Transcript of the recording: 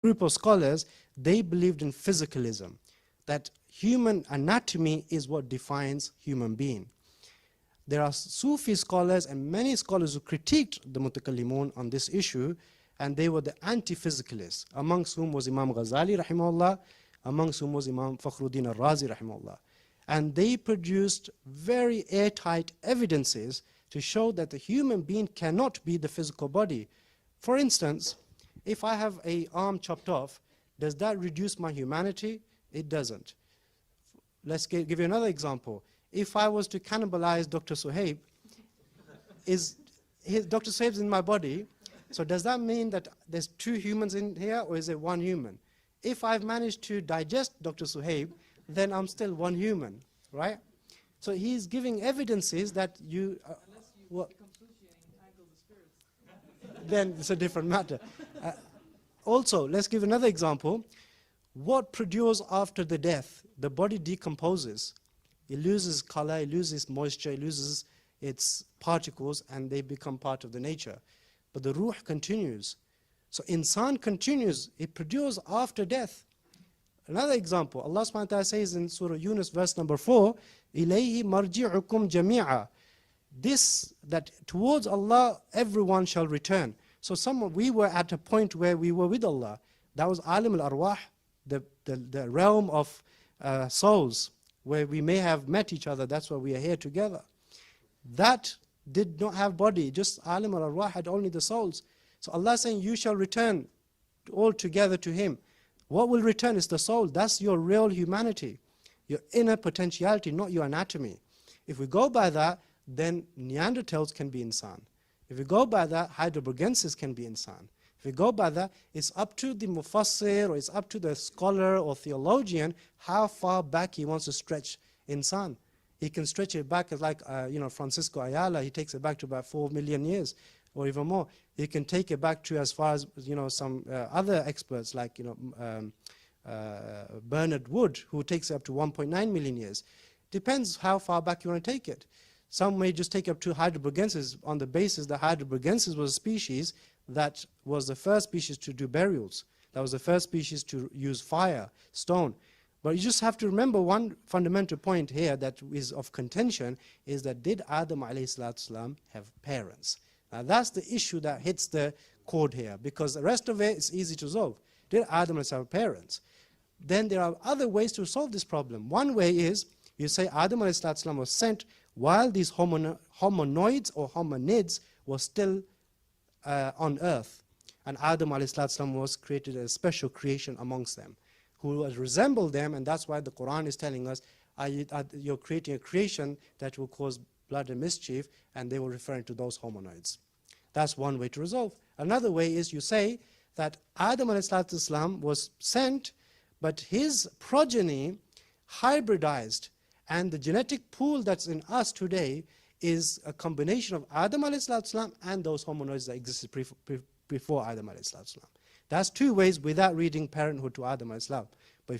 group of scholars, they believed in physicalism, that human anatomy is what defines human being. There are Sufi scholars and many scholars who critiqued the Mutakallimun on this issue, and they were the anti-physicalists, amongst whom was Imam Ghazali rahimahullah, amongst whom was Imam Fakhruddin al-Razi rahimahullah. And they produced very airtight evidences to show that the human being cannot be the physical body. For instance, if I have an arm chopped off, does that reduce my humanity? It doesn't. Let's give you another example. If I was to cannibalize Dr. Suhaib, Dr. Suhaib's in my body, so does that mean that there's two humans in here, or is it one human? If I've managed to digest Dr. Suhaib, then I'm still one human, right? So he's giving evidences that you... Unless you become sushi and entangle the spirits. Then it's a different matter. Also, let's give another example. What produces after the death? The body decomposes. It loses color, it loses moisture, it loses its particles, and they become part of the nature. But the ruh continues. So insan continues. It produces after death. Another example, Allah subhanahu wa ta'ala says in Surah Yunus, verse number 4, إِلَيْهِ مَرْجِعُكُمْ جَمِيعًا. This, that towards Allah everyone shall return. So we were at a point where we were with Allah. That was Alim al-Arwah, the realm of souls, where we may have met each other. That's why we are here together. That did not have body, just Alim al-Arwah had only the souls. So Allah is saying, you shall return all together to Him. What will return is the soul. That's your real humanity, your inner potentiality, not your anatomy. If we go by that, then Neanderthals can be insan. If we go by that, Heidelbergensis can be insan. If we go by that, it's up to the mufassir, or it's up to the scholar or theologian how far back he wants to stretch insan. He can stretch it back as like, Francisco Ayala, he takes it back to about 4 million years or even more. He can take it back to as far as, some other experts like, Bernard Wood, who takes it up to 1.9 million years. Depends how far back you want to take it. Some may just take up to Heidelbergensis on the basis that Heidelbergensis was a species that was the first species to do burials. That was the first species to use fire, stone. But you just have to remember one fundamental point here that is of contention, is that did Adam alayhi have parents? Now that's the issue that hits the chord here, because the rest of it is easy to solve. Did Adam have parents? Then there are other ways to solve this problem. One way is, you say Adam alayhi was sent while these hominoids or hominids were still on earth. And Adam alayhi was created as a special creation amongst them, who resemble them, and that's why the Quran is telling us, you're creating a creation that will cause blood and mischief, and they were referring to those hominoids. That's one way to resolve. Another way is you say that Adam alayhi was sent, but his progeny hybridized, and the genetic pool that's in us today is a combination of Adam alayhi and those hominoids that existed before Adam alayhi. That's two ways without reading parenthood to Adam alayhi. But if